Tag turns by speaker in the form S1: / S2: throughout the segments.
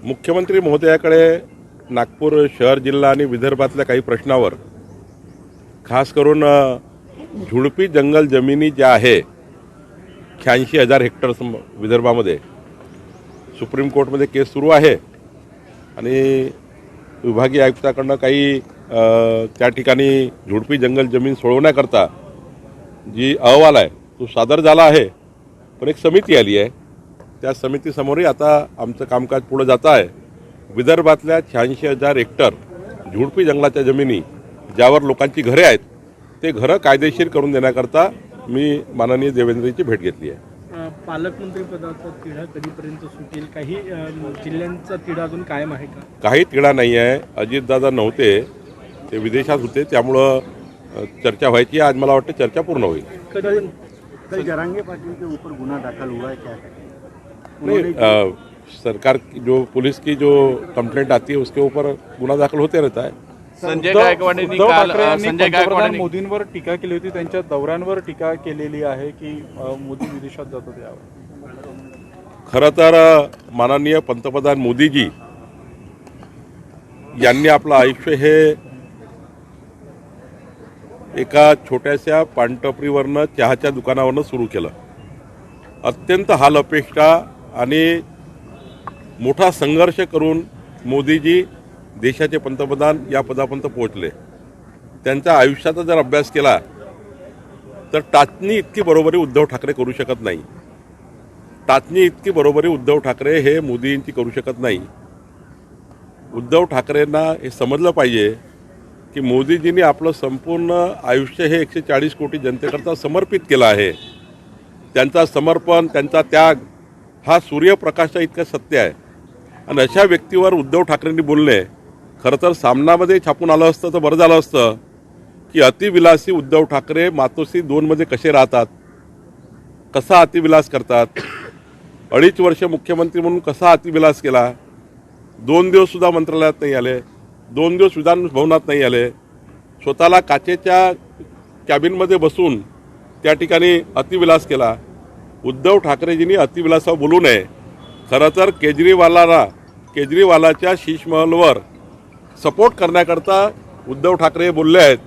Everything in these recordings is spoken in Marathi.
S1: मुख्यमंत्री महोदयाकडे नागपूर शहर जिल्हा आणि विदर्भातल्या काही प्रश्नावर, खास करून झुडपी जंगल जमिनी ज्या आहे 86,000 हेक्टर विदर्भामध्ये, सुप्रीम कोर्टमध्ये केस सुरू आहे आणि विभागीय आयुक्ताकडनं काही त्या ठिकाणी झुडपी जंगल जमीन सोडवण्याकरता जी अहवाल आहे तो सादर झाला आहे. पण एक समिती आली आहे, त्या समितीसमोरही आता आमचं कामकाज पुढे जात आहे. विदर्भातल्या 86,000 हेक्टर झुडपी जंगलाच्या जमिनी ज्यावर लोकांची घरे आहेत ते घरं कायदेशीर करून देण्याकरता मी माननीय देवेंद्रजींची भेट घेतली आहे.
S2: पालकमंत्री पदाचा तिढा कधीपर्यंत सुटेल? काही जिल्ह्यांचा तिढा अजून कायम आहे का?
S1: काही तिढा नाही आहे. अजितदादा नव्हते, ते विदेशात होते, त्यामुळं चर्चा व्हायची. आज मला वाटतं चर्चा पूर्ण होईल.
S3: कल जरांगे पाटिल के ऊपर गुना दाखल हुआ है क्या?
S1: नहीं, सरकार की जो पुलिस की जो कंप्लेंट आती है उसके ऊपर गुना दाखल होते रहता है.
S4: संजय गायकवाडांनी काल पंतप्रधान
S5: मोदींवर टीका केली होती, त्यांच्या दौऱ्यांवर टीका केलेली आहे की मोदी विदेशात जातात यावर.
S1: खरं तर माननीय पंतप्रधान मोदीजी यांनी आपलं आयुष्य हे एका छोट्याशा पानटपरीवरनं चहाच्या दुकानावरनं सुरू केलं. अत्यंत हाल अपेक्षा आणि मोठा संघर्ष करून मोदीजी देशाचे पंतप्रधान या पदापर्यंत पोहोचले. त्यांच्या आयुष्याचा जर अभ्यास केला तर टाचणी इतकी बरोबरी उद्धव ठाकरे करू शकत नाही. टाचणी इतकी बरोबरी उद्धव ठाकरे हे मोदींची करू शकत नाही. उद्धव ठाकरेंना हे समजलं पाहिजे की मोदीजींनी आपलं संपूर्ण आयुष्य हे 140 कोटी जनतेकरता समर्पित केलं आहे. त्यांचा समर्पण, त्यांचा त्याग हा सूर्यप्रकाशा इतकं सत्य आहे. आणि अशा व्यक्तीवर उद्धव ठाकरेंनी बोलणे खरं तर सामनामध्ये छापून आलं असतं तर बरं झालं असतं की अतिविलासी उद्धव ठाकरे मातोश्री 2मध्ये कसे राहतात, कसा अतिविलास करतात, 2.5 वर्ष मुख्यमंत्री म्हणून कसा अतिविलास केला, 2 दिवससुद्धा मंत्रालयात नाही आले, 2 दिवस विधान भवनात नाही आले, स्वतःला काचेच्या कॅबिनमध्ये बसून त्या ठिकाणी अतिविलास केला. उद्धव ठाकरेजींनी अतिविलासावर बोलू नये. खरं तर केजरीवालाच्या शीशमहलवर सपोर्ट करण्याकरता उद्धव ठाकरे बोलले आहेत.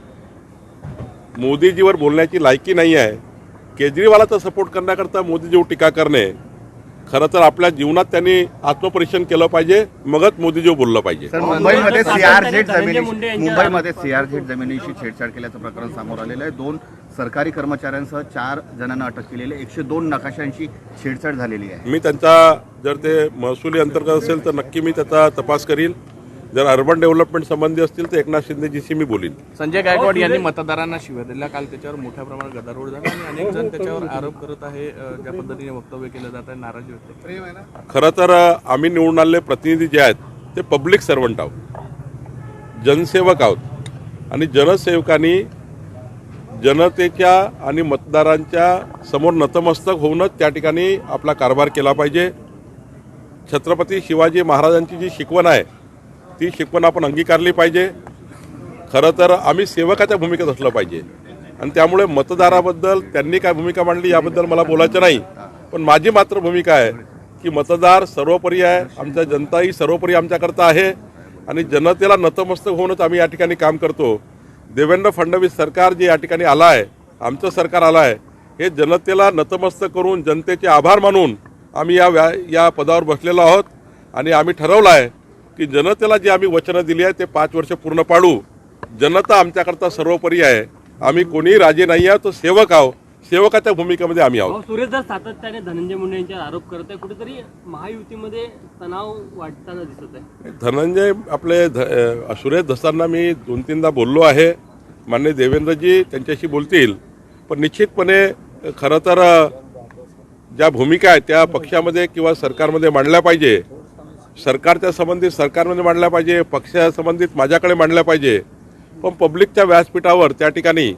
S1: मोदीजीवर बोलण्याची लायकी नाही आहे. केजरीवालाचा सपोर्ट करण्याकरता मोदीजीवर टीका करणे, खरं तर आपल्या जीवनात त्यांनी आत्मपरीक्षण केलं पाहिजे, मगच मोदीजीवर बोललं पाहिजे.
S3: मुंबईमध्ये सीआरझेड जमिनीशी छेडछाड केल्याचं प्रकरण समोर आलेलं आहे. 2 सरकारी कर्मचाऱ्यांसह 4 जणांना अटक केलेली आहे. 102 नकाशांची छेडछाड झालेली आहे.
S1: मी त्यांचा जर ते महसुली अंतर्गत असेल तर नक्की मी त्याचा तपास करीन. जर अर्बन डेव्हलपमेंट संबंधी असतील तर एकनाथ शिंदेजीशी मी बोलीन.
S4: संजय गायकवाड यांनी मतदारांना शिव्या दिल्या. काल त्याच्यावर मोठ्या प्रमाणात गदारोळ झाला आणि अनेक जण त्याच्यावर आरोप करत आहे, ज्या पद्धतीने वक्तव्य केलं जात आहे, नाराजी व्यक्त.
S1: खरं तर आम्ही निवडून आलेले प्रतिनिधी जे आहेत ते पब्लिक सर्वंट आहोत, जनसेवक आहोत. आणि जनसेवकांनी जनतेच्या आणि मतदारांच्या समोर नतमस्तक होऊनच त्या ठिकाणी आपला कारभार केला पाहिजे. छत्रपती शिवाजी महाराजांची जी शिकवण आहे ती शिकवण आपण अंगीकारली पाहिजे. खरं तर आम्ही सेवकाच्या भूमिकेत असलं पाहिजे आणि त्यामुळे मतदाराबद्दल त्यांनी काय भूमिका मांडली याबद्दल मला बोलायचं नाही. पण माझी मात्र भूमिका आहे की मतदार सर्वोपरी आहे, आमच्या जनताही सर्वोपरी आमच्याकरता आहे आणि जनतेला नतमस्तक होऊनच आम्ही या ठिकाणी काम करतो. देवेंद्र फडणवीस सरकार जे या ठिकाणी आलं आहे, आमचं सरकार आलं आहे, हे जनतेला नतमस्तक करून जनतेचे आभार मानून आम्ही या पदावर बसलेलो आहोत. आणि आम्ही ठरवलं आहे की जनतेला जी आम्ही वचनं दिली आहे ते 5 वर्ष पूर्ण पाडू. जनता आमच्याकरता सर्वोपरी आहे. आम्ही कोणीही राजे नाही आहोत, तो सेवक आहोत. सेवकाच्या भूमिकेमध्ये आम्ही आहोत.
S2: सुरेशदास सातत्याने धनंजय मुंडे यांच्यावर आरोप करत आहे, कुठेतरी महायुतीमध्ये तणाव वाढताना दिसत आहे.
S1: धनंजय आपले सुरेश धसांना मी 2-3दा बोललो आहे. माननीय देवेंद्रजी त्यांच्याशी बोलतील. पण निश्चितपणे खरं तर ज्या भूमिका आहेत त्या पक्षामध्ये किंवा सरकारमध्ये मांडल्या पाहिजे. सरकारच्या संबंधित सरकारमध्ये मांडल्या पाहिजे, पक्षासंबंधित माझ्याकडे मांडल्या पाहिजे. पण पब्लिकच्या व्यासपीठावर त्या ठिकाणी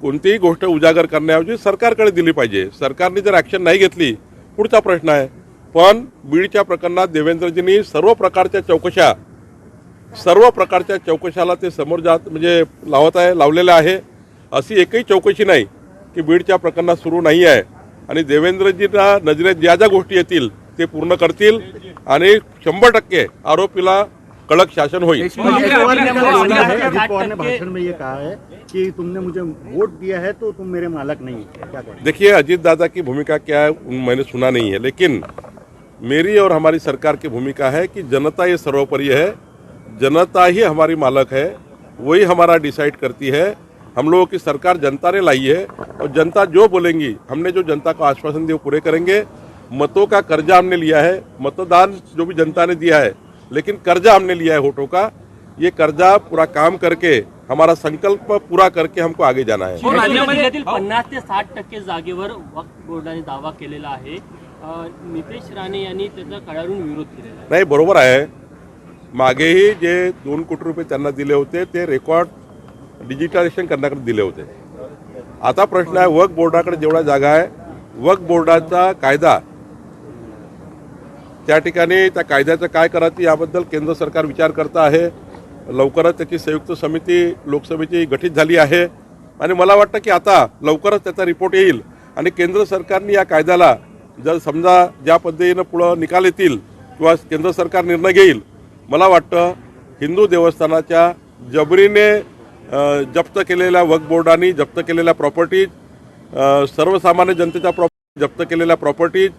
S1: कोणतीही गोष्ट उजागर करण्याऐवजी सरकारकडे दिली पाहिजे. सरकारने जर ॲक्शन नाही घेतली पुढचा प्रश्न आहे. पण बीडच्या प्रकरणात देवेंद्रजींनी सर्व प्रकारच्या चौकशाला ते समोर म्हणजे लावलेलं आहे. अशी एकही चौकशी नाही की बीडच्या प्रकरणात सुरू नाही आहे. आणि देवेंद्रजींना नजरेत ज्या ज्या गोष्टी येतील ते पूर्ण करतील आणि 100% आरोपीला कडक शासन होईल.
S6: अजित पवार ने भाषण में ये कहा है कि तुमने मुझे वोट दिया है तो तुम मेरे मालक नहीं है, क्या कहें?
S1: देखिए, अजीत दादा की भूमिका क्या है मैंने सुना नहीं है, लेकिन मेरी और हमारी सरकार की भूमिका है कि जनता ये सर्वोपरि है, जनता ही हमारी मालक है, वही हमारा डिसाइड करती है। हम लोगों की सरकार जनता ने लाई है और जनता जो बोलेंगी, हमने जो जनता को आश्वासन दिए वो पूरे करेंगे। मतों का कर्जा हमने लिया है, मतदान जो भी जनता ने दिया है, लेकिन कर्जा हमने लिया है वोटों का। ये कर्जा पूरा काम करके, हमारा संकल्प पूरा करके हमको आगे जाना है.
S2: राज्यातील 50 ते 60% जागेवर वक्फ बोर्डाने दावा केलेला आहे. नितेश राणे यांनी त्याचा कडाडून विरोध केलेला आहे.
S1: नाही, बरोबर आहे. मागेही जे 2 कोटी रुपये त्यांना दिले होते ते रेकॉर्ड डिजिटलायझेशन करण्याकडे दिले होते. आता प्रश्न आहे, वक्फ बोर्डाकडे जेवढा जागा आहे, वक्फ बोर्डाचा कायदा, त्या ठिकाणी त्या कायद्याचं काय करायचं याबद्दल केंद्र सरकार विचार करत आहे. लवकरच त्याची संयुक्त समिती लोकसभेची गठीत झाली आहे आणि मला वाटतं की आता लवकरच त्याचा रिपोर्ट येईल आणि केंद्र सरकारने या कायद्याला जर समजा ज्या पद्धतीनं पुढं निकाल येतील किंवा केंद्र सरकार निर्णय घेईल, मला वाटतं हिंदू देवस्थानाच्या जबरीने जप्त केलेल्या वक्फ बोर्डांनी जप्त केलेल्या प्रॉपर्टीज, सर्वसामान्य जनतेच्या जप्त केलेल्या प्रॉपर्टीज,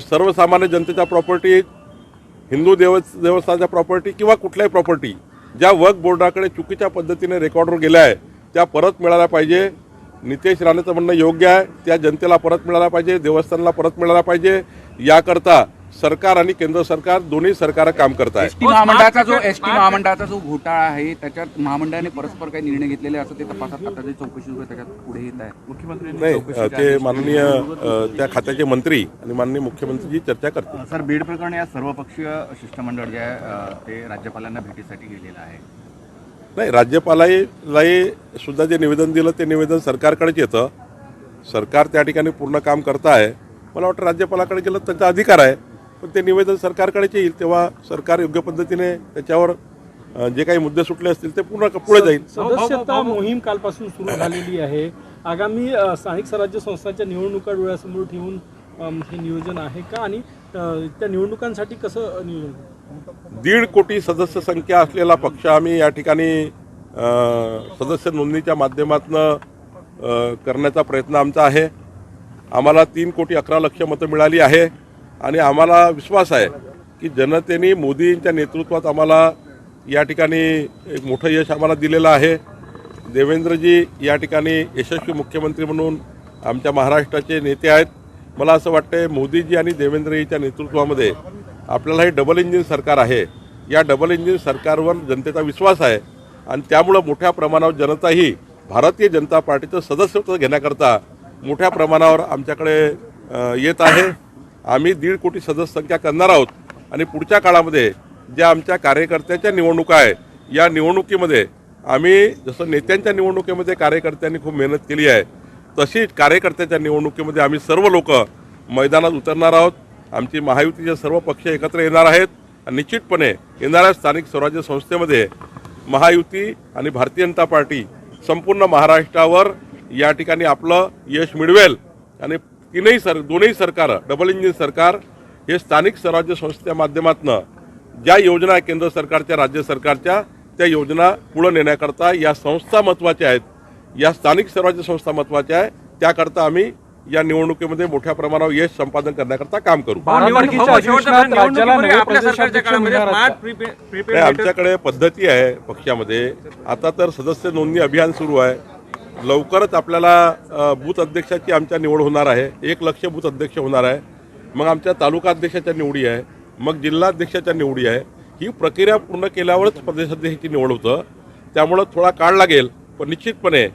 S1: सर्वसामान्य जनतेच्या प्रॉपर्टीज, हिंदू देवस्थानाच्या प्रॉपर्टी किंवा कुठल्याही प्रॉपर्टी ज्या वक्फ बोर्डाकडे चुकीच्या पद्धतीने रेकॉर्डवर गेल्या आहे त्या परत मिळायला पाहिजे. नितेश राणेचं म्हणणं योग्य आहे, त्या जनतेला परत मिळायला पाहिजे, देवस्थानाला परत मिळायला पाहिजे. याकरता सरकार आणि केंद्र सरकार दोन्ही सरकार काम करत आहे.
S7: एसटी महामंडळाचा जो घोटाळा आहे त्याच्यात महामंडळाने परस्पर काही निर्णय घेतलेले असं ते तपासात आता जे चौकशी सुरू आहे त्याच्यात पुढे येत आहे.
S1: नाही, ते माननीय त्या खात्याचे मंत्री आणि माननीय मुख्यमंत्रीजी चर्चा करतील.
S3: सर, बीड प्रकरणी आज सर्वपक्षीय शिष्टमंडळ जे आहे ते राज्यपालांना भेटीसाठी गेलेलं आहे.
S1: नाही, राज्यपालालाही सुद्धा जे निवेदन दिलं ते निवेदन सरकारकडेच येतं. सरकार त्या ठिकाणी पूर्ण काम करत आहे. मला वाटतं राज्यपालाकडे गेलं त्यांचा अधिकार आहे, पण ते निवेदन सरकारकडेच येईल तेव्हा सरकार योग्य पद्धतीने त्याच्यावर जे काही मुद्दे सुटले असतील ते पुढे जाईल.
S8: सदस्यता मोहीम कालपासून सुरू झालेली आहे. आगामी स्थानिक स्वराज्य संस्थांच्या निवडणुका डोळ्यासमोर ठेवून हे नियोजन आहे का आणि त्या निवडणुकांसाठी कसं नियोजन?
S1: 1.5 कोटी सदस्य संख्या असलेला पक्ष आम्ही या ठिकाणी सदस्य नोंदणीच्या माध्यमातून करण्याचा प्रयत्न आमचा आहे. आम्हाला 3 कोटी 11 लक्ष मतं मिळाली आहे आणि आम्हाला विश्वास आहे की जनतेने मोदींच्या नेतृत्वात आम्हाला या ठिकाणी एक मोठं यश आम्हाला दिलेलं आहे. देवेंद्रजी या ठिकाणी यशस्वी मुख्यमंत्री म्हणून आमच्या महाराष्ट्राचे नेते आहेत. मला असं वाटतं मोदीजी आणि देवेंद्रजीच्या नेतृत्वामध्ये आपल्याला हे डबल इंजिन सरकार आहे. या डबल इंजिन सरकारवर जनतेचा विश्वास आहे आणि त्यामुळं मोठ्या प्रमाणावर जनताही भारतीय जनता पार्टीचं सदस्यत्व घेण्याकरता मोठ्या प्रमाणावर आमच्याकडे येत आहे. आम्ही 1.5 कोटी सदस्य संख्या करणार आहोत आणि पुढच्या काळामध्ये ज्या आमच्या कार्यकर्त्याच्या निवडणुका आहे या निवडणुकीमध्ये आम्ही जसं नेत्यांच्या निवडणुकीमध्ये कार्यकर्त्यांनी खूप मेहनत केली आहे तशीच कार्यकर्त्याच्या निवडणुकीमध्ये आम्ही सर्व लोक मैदानात उतरणार आहोत. आमची महायुतीचे सर्व पक्ष एकत्र येणार आहेत आणि निश्चितपणे येणाऱ्या स्थानिक स्वराज्य संस्थेमध्ये महायुती आणि भारतीय जनता पार्टी संपूर्ण महाराष्ट्रावर या ठिकाणी आपलं यश मिळवेल आणि दोन्ही सरकार डबल इंजिन सरकार हे स्थानिक स्वराज्य संस्थेच्या माध्यमातून ज्या योजना आहे केंद्र सरकारच्या राज्य सरकारच्या त्या योजना पुढे नेण्याकरता या संस्था महत्त्वाच्या आहेत, या स्थानिक स्वराज्य संस्था महत्त्वाच्या आहे. त्याकरता आम्ही या निवडणुकीमध्ये मोठ्या प्रमाणावर यश संपादन करण्याकरता काम करू. आमच्याकडे पद्धती आहे पक्षामध्ये. आता तर सदस्य नोंदणी अभियान सुरू आहे. लवकरच आपल्याला बूथ अध्यक्षाची आमच्या निवड होणार आहे. 1 लक्ष बूथ अध्यक्ष होणार आहे. मग आमच्या तालुका अध्यक्षाच्या निवडी आहे, मग जिल्हा अध्यक्षाच्या निवडी आहे. ही प्रक्रिया पूर्ण केल्यावरच प्रदेशाध्यक्षाची निवड होतं. त्यामुळं थोडा काळ लागेल, पण निश्चितपणे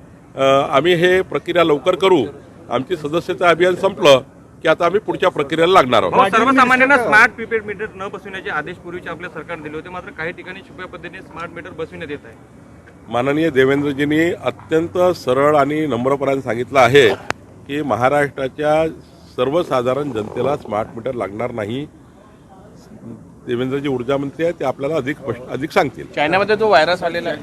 S1: आम्ही हे प्रक्रिया लवकर करू. आमची सदस्यता अभियान संपलं की आता आम्ही पुढच्या प्रक्रियेला लागणार आहोत.
S4: सर्वसामान्यांना स्मार्ट प्रीपेड मीटर न बसविण्याचे आदेश पूर्वीचे आपल्या सरकारने दिले होते, मात्र काही ठिकाणी छुप्या पद्धतीने स्मार्ट मीटर बसविण्यात येत आहे.
S1: माननीय देवेंद्रजींनी अत्यंत सरळ आणि नम्रपणाने सांगितलं आहे की महाराष्ट्राच्या सर्वसाधारण जनतेला स्मार्ट मीटर लागणार नाही. देवेंद्रजी ऊर्जा मंत्री आहेत, ते आपल्याला अधिक सांगतील.
S4: चायनामध्ये जो व्हायरस आलेला आहे